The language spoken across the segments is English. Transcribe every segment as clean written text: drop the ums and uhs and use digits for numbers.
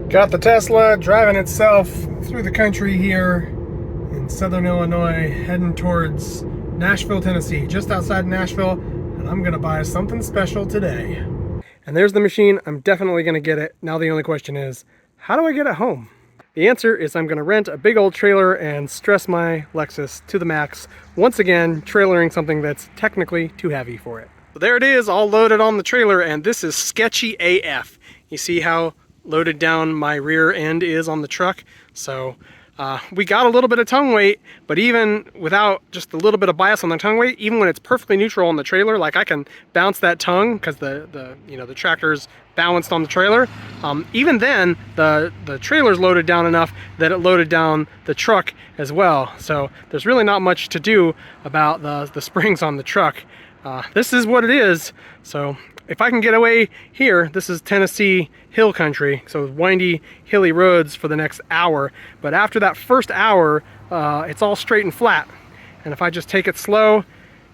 Got the Tesla driving itself through the country here in southern Illinois, heading towards Nashville, Tennessee, just outside Nashville, and I'm gonna buy something special today. And there's the machine. I'm definitely gonna get it. Now the only question is, how do I get it home? The answer is I'm gonna rent a big old trailer and stress my Lexus to the max, once again trailering something that's technically too heavy for it. So there it is, all loaded on the trailer, and this is sketchy AF. You see how loaded down my rear end is on the truck? So we got a little bit of tongue weight, but even without just a little bit of bias on the tongue weight, even when it's perfectly neutral on the trailer, like I can bounce that tongue because the tractor's balanced on the trailer. Even then, the trailer's loaded down enough that it loaded down the truck as well. So there's really not much to do about the springs on the truck. This is what it is. So if I can get away here, this is Tennessee hill country, so windy, hilly roads for the next hour. But after that first hour, it's all straight and flat. And if I just take it slow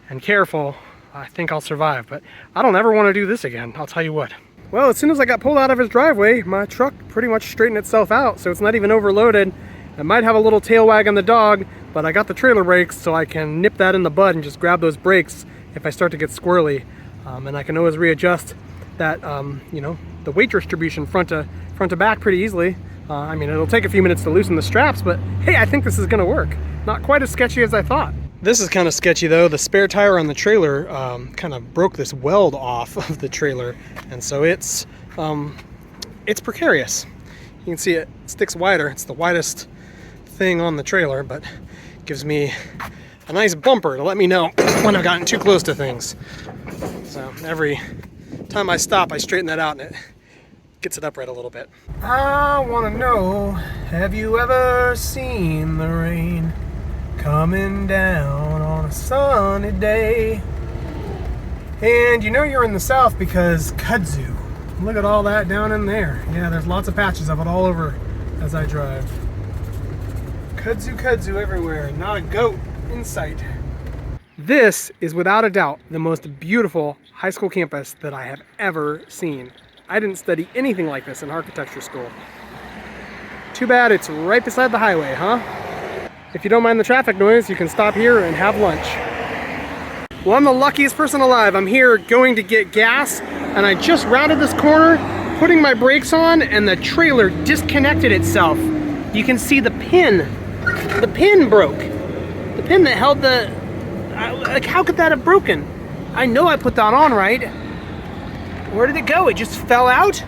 and careful, I think I'll survive. But I don't ever want to do this again, I'll tell you what. Well, as soon as I got pulled out of his driveway, my truck pretty much straightened itself out, so it's not even overloaded. I might have a little tail wag on the dog, but I got the trailer brakes, so I can nip that in the bud and just grab those brakes if I start to get squirrely. And I can always readjust that, the weight distribution front to back pretty easily. I mean, it'll take a few minutes to loosen the straps, but hey, I think this is gonna work. Not quite as sketchy as I thought. This is kind of sketchy though. The spare tire on the trailer kind of broke this weld off of the trailer, and so it's precarious. You can see it sticks wider. It's the widest thing on the trailer, but gives me a nice bumper to let me know when I've gotten too close to things. So every time I stop, I straighten that out and it gets it upright a little bit. I want to know, have you ever seen the rain coming down on a sunny day? And you know you're in the South because kudzu. Look at all that down in there. Yeah, there's lots of patches of it all over as I drive. Kudzu everywhere, not a goat in sight. This is without a doubt the most beautiful high school campus that I have ever seen. I didn't study anything like this in architecture school. Too bad it's right beside the highway, huh? If you don't mind the traffic noise, you can stop here and have lunch. Well, I'm the luckiest person alive. I'm here going to get gas, and I just rounded this corner, putting my brakes on, and the trailer disconnected itself. You can see the pin. The pin broke. The pin that held the... like, how could that have broken? I know I put that on right. Where did it go? It just fell out?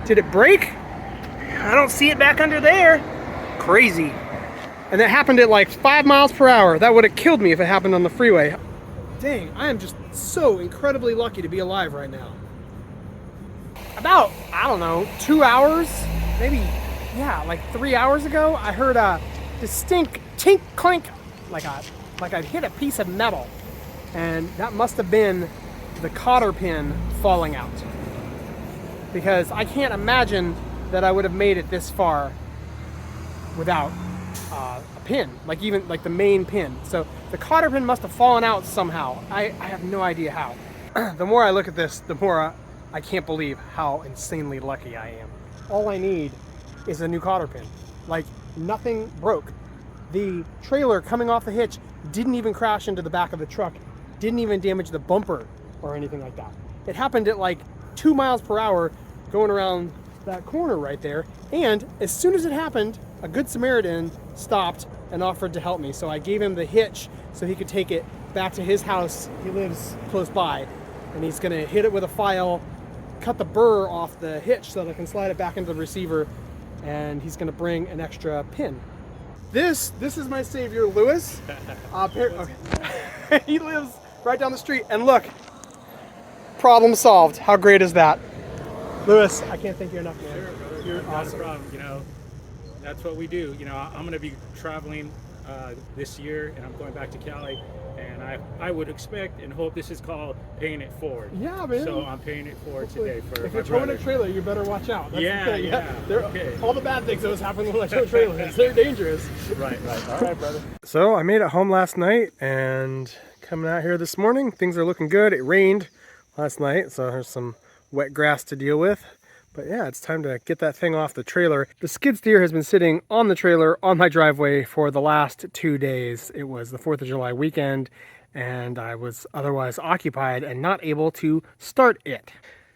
Did it break? I don't see it back under there. Crazy. And that happened at like 5 miles per hour. That would have killed me if it happened on the freeway. Dang, I am just so incredibly lucky to be alive right now. About, I don't know, 2 hours, maybe, yeah, like 3 hours ago, I heard a distinct tink clink, like I'd hit a piece of metal, and that must have been the cotter pin falling out, because I can't imagine that I would have made it this far without a pin, like even like the main pin. So the cotter pin must have fallen out somehow. I have no idea how. The more I look at this, the more I can't believe how insanely lucky I am. All I need is a new cotter pin. Like, nothing broke. The trailer coming off the hitch didn't even crash into the back of the truck, didn't even damage the bumper or anything like that. It happened at like 2 miles per hour going around that corner right there, and as soon as it happened, a good Samaritan stopped and offered to help me. So I gave him the hitch so he could take it back to his house. He lives close by, and he's gonna hit it with a file, cut the burr off the hitch so that I can slide it back into the receiver, and he's gonna bring an extra pin. This is my savior, Lewis. Okay. He lives right down the street, and look, problem solved. How great is that? Lewis, I can't thank you enough, man. Sure, brother. You're awesome. Not a problem. That's what we do. I'm going to be traveling this year, and I'm going back to Cali, and I would expect and hope this is called paying it forward. Yeah, man. So I'm paying it forward today for if my you're towing brother. a trailer, you better watch out. That's Yeah, the thing. yeah. Okay. All the bad things that was happening with tow trailers, they're dangerous. Right. All right, brother. So I made it home last night, and coming out here this morning, things are looking good. It rained last night, so there's some wet grass to deal with. But yeah, it's time to get that thing off the trailer. The skid steer has been sitting on the trailer on my driveway for the last 2 days. It was the 4th of July weekend, and I was otherwise occupied and not able to start it.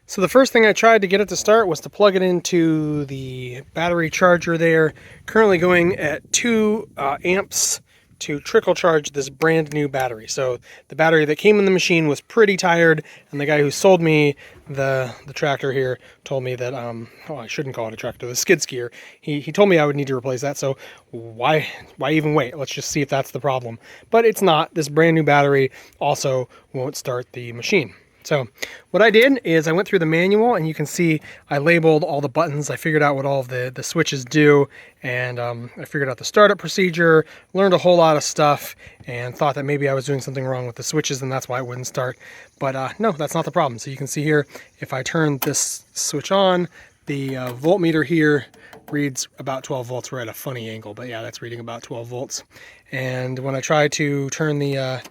So the first thing I tried to get it to start was to plug it into the battery charger there. Currently going at 2 amps to trickle charge this brand new battery. So the battery that came in the machine was pretty tired, and the guy who sold me the tractor here told me that oh, I shouldn't call it a tractor, the skid steer. He told me I would need to replace that, so why even wait? Let's just see if that's the problem. But it's not. This brand new battery also won't start the machine. So what I did is I went through the manual, and you can see I labeled all the buttons. I figured out what all of the switches do, and I figured out the startup procedure, learned a whole lot of stuff, and thought that maybe I was doing something wrong with the switches and that's why it wouldn't start. But no, that's not the problem. So you can see here, if I turn this switch on, the voltmeter here reads about 12 volts. We're at a funny angle, but yeah, that's reading about 12 volts. And when I try to turn the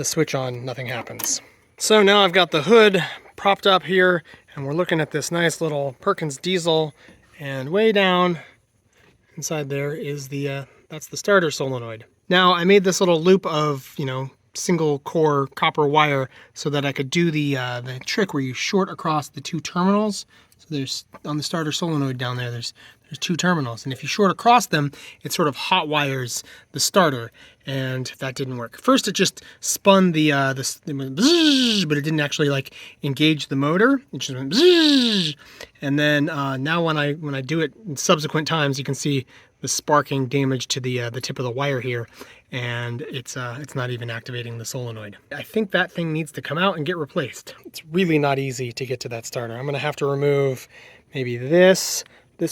switch on, nothing happens. So now I've got the hood propped up here, and we're looking at this nice little Perkins diesel, and way down inside there is that's the starter solenoid. Now I made this little loop of, single core copper wire so that I could do the trick where you short across the 2 terminals. So there's, on the starter solenoid down there, there's 2 terminals, and if you short across them, it sort of hot wires the starter, and that didn't work. First it just spun the bzzz, but it didn't actually like engage the motor. It just went bzzz. And then now when I do it in subsequent times, you can see the sparking damage to the tip of the wire here, and it's not even activating the solenoid. I think that thing needs to come out and get replaced. It's really not easy to get to that starter. I'm gonna have to remove maybe this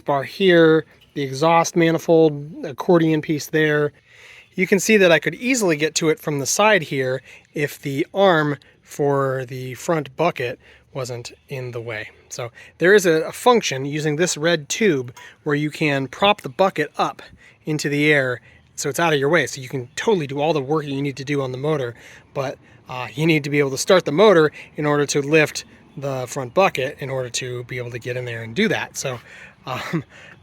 bar here, the exhaust manifold, accordion piece there. You can see that I could easily get to it from the side here if the arm for the front bucket wasn't in the way. So there is a function using this red tube where you can prop the bucket up into the air so it's out of your way. So you can totally do all the work you need to do on the motor, but you need to be able to start the motor in order to lift the front bucket in order to be able to get in there and do that. So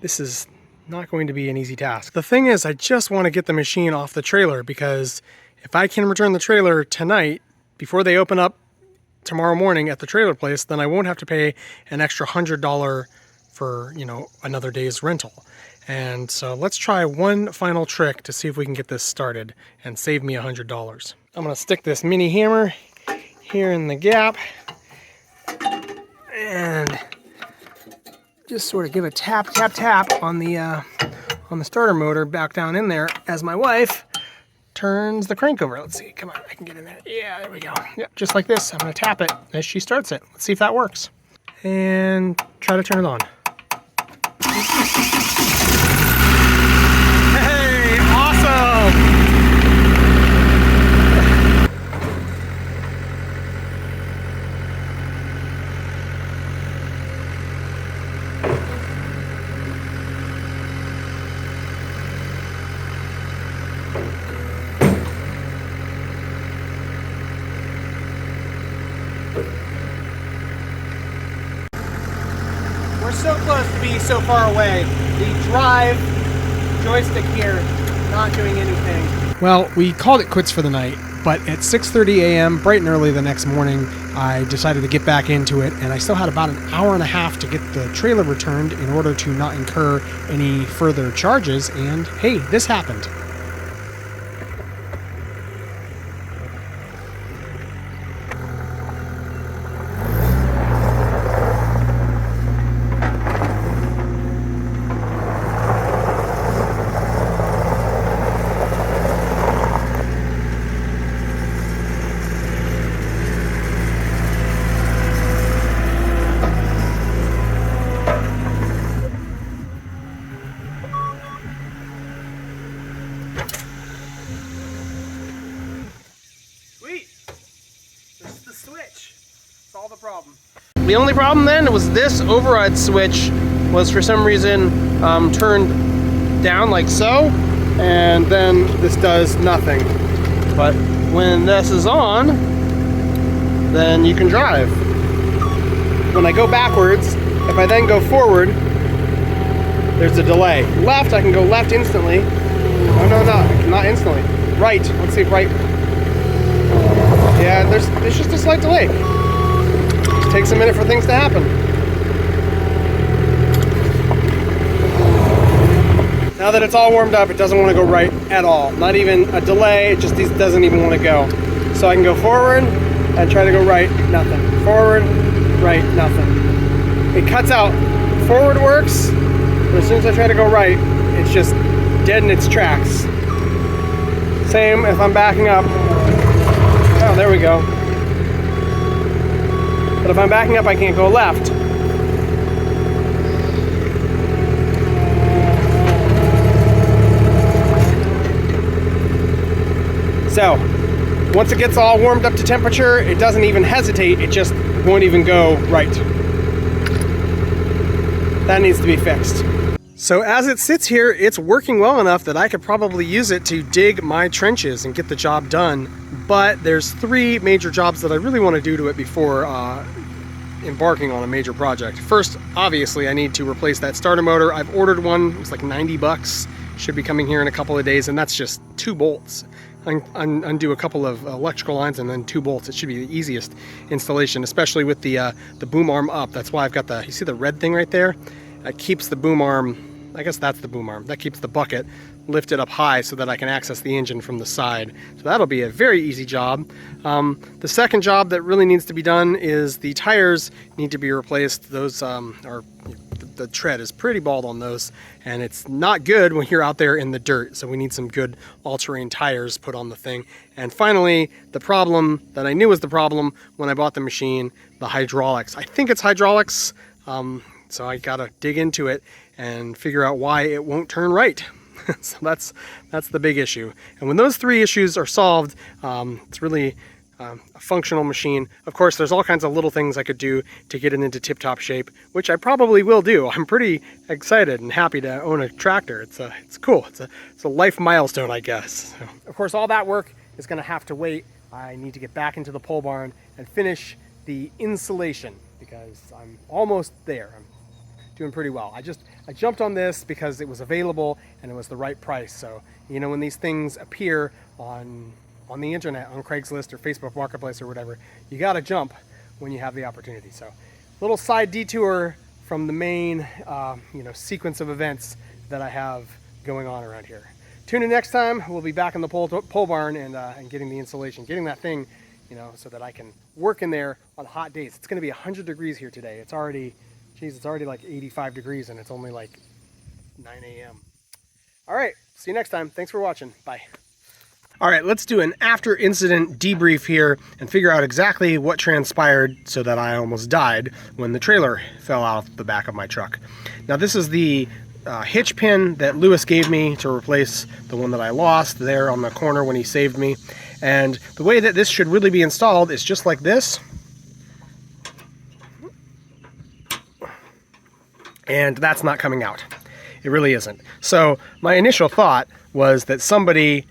this is not going to be an easy task. The thing is, I just want to get the machine off the trailer, because if I can return the trailer tonight before they open up tomorrow morning at the trailer place, then I won't have to pay an extra $100 for, another day's rental. And so let's try one final trick to see if we can get this started and save me $100. I'm gonna stick this mini hammer here in the gap and just sort of give a tap on the starter motor back down in there as my wife turns the crank over. Let's see, come on, I can get in there. Yeah, there we go. Yep, just like this. I'm gonna tap it as she starts it. Let's see if that works. And try to turn it on. Hey, awesome! We're so close to being so far away. The drive joystick here, not doing anything. Well, we called it quits for the night, but at 6:30 a.m., bright and early the next morning, I decided to get back into it, and I still had about an hour and a half to get the trailer returned in order to not incur any further charges, and hey, this happened. The only problem then was this override switch was for some reason turned down like so, and then this does nothing. But when this is on, then you can drive. When I go backwards, If I then go forward, there's a delay. Left, I can go left instantly. Oh, no, not instantly. Right, let's see if right. Yeah, there's just a slight delay. It takes a minute for things to happen. Now that it's all warmed up, it doesn't want to go right at all. Not even a delay, it just doesn't even want to go. So I can go forward and try to go right, nothing. Forward, right, nothing. It cuts out. Forward works, but as soon as I try to go right, it's just dead in its tracks. Same if I'm backing up. Oh, there we go. But if I'm backing up, I can't go left. So, once it gets all warmed up to temperature, it doesn't even hesitate, it just won't even go right. That needs to be fixed. So as it sits here, it's working well enough that I could probably use it to dig my trenches and get the job done. But there's 3 major jobs that I really want to do to it before embarking on a major project. First, obviously, I need to replace that starter motor. I've ordered one, it was like 90 bucks. Should be coming here in a couple of days, and that's just 2 bolts. Undo a couple of electrical lines and then 2 bolts. It should be the easiest installation, especially with the boom arm up. That's why I've got you see the red thing right there? That keeps the boom arm, I guess that's the boom arm. That keeps the bucket lifted up high so that I can access the engine from the side. So that'll be a very easy job. The second job that really needs to be done is the tires need to be replaced. Those the tread is pretty bald on those, and it's not good when you're out there in the dirt. So we need some good all-terrain tires put on the thing. And finally, the problem that I knew was the problem when I bought the machine, the hydraulics. I think it's hydraulics, so I gotta dig into it and figure out why it won't turn right. So that's the big issue. And when those 3 issues are solved, it's really a functional machine. Of course, there's all kinds of little things I could do to get it into tip-top shape, which I probably will do. I'm pretty excited and happy to own a tractor. It's cool. It's a life milestone, I guess. So, of course, all that work is going to have to wait. I need to get back into the pole barn and finish the insulation because I'm almost there. I'm doing pretty well. I jumped on this because it was available and it was the right price. So, you know, when these things appear on the internet, on Craigslist or Facebook Marketplace or whatever, you got to jump when you have the opportunity. So, little side detour from the main, sequence of events that I have going on around here. Tune in next time. We'll be back in the pole barn and getting the insulation, getting that thing, so that I can work in there on hot days. It's going to be 100 degrees here today. It's already like 85 degrees and it's only like 9 a.m. All right, see you next time. Thanks for watching. Bye. All right, let's do an after incident debrief here and figure out exactly what transpired so that I almost died when the trailer fell out the back of my truck. Now this is the hitch pin that Lewis gave me to replace the one that I lost there on the corner when he saved me. And the way that this should really be installed is just like this. And that's not coming out. It really isn't. So my initial thought was that somebody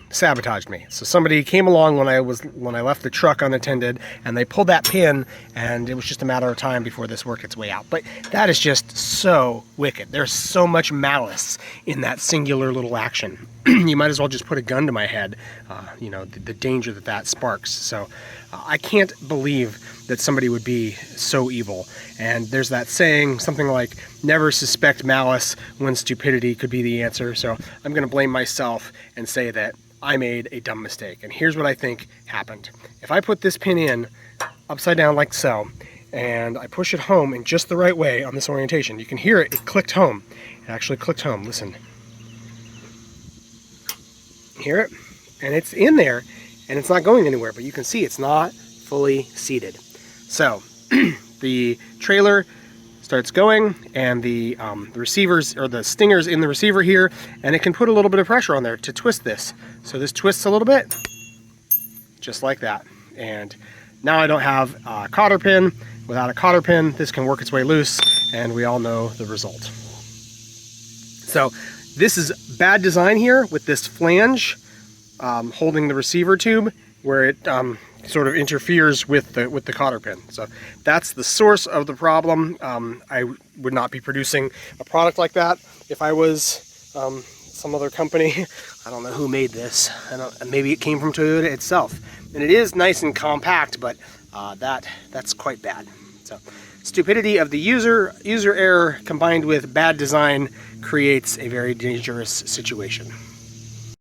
sabotaged me. So somebody came along when I left the truck unattended, and they pulled that pin, and it was just a matter of time before this worked its way out. But that is just so wicked. There's so much malice in that singular little action. You might as well just put a gun to my head. The danger that sparks. So I can't believe that somebody would be so evil. And there's that saying, something like, never suspect malice when stupidity could be the answer. So I'm going to blame myself and say that I made a dumb mistake. And here's what I think happened. If I put this pin in upside down like so, and I push it home in just the right way on this orientation, you can hear it, it clicked home. It actually clicked home, listen. Hear it? And it's in there, and it's not going anywhere, but you can see it's not fully seated. So the trailer starts going, and the receivers, or the stingers in the receiver here, and it can put a little bit of pressure on there to twist this. So this twists a little bit, just like that. And now I don't have a cotter pin. Without a cotter pin, this can work its way loose, and we all know the result. So this is bad design here with this flange holding the receiver tube, where it sort of interferes with the cotter pin. So that's the source of the problem. I would not be producing a product like that if I was some other company. I don't know who made this. Maybe it came from Toyota itself. And it is nice and compact, but that's quite bad. So stupidity of the user error combined with bad design creates a very dangerous situation.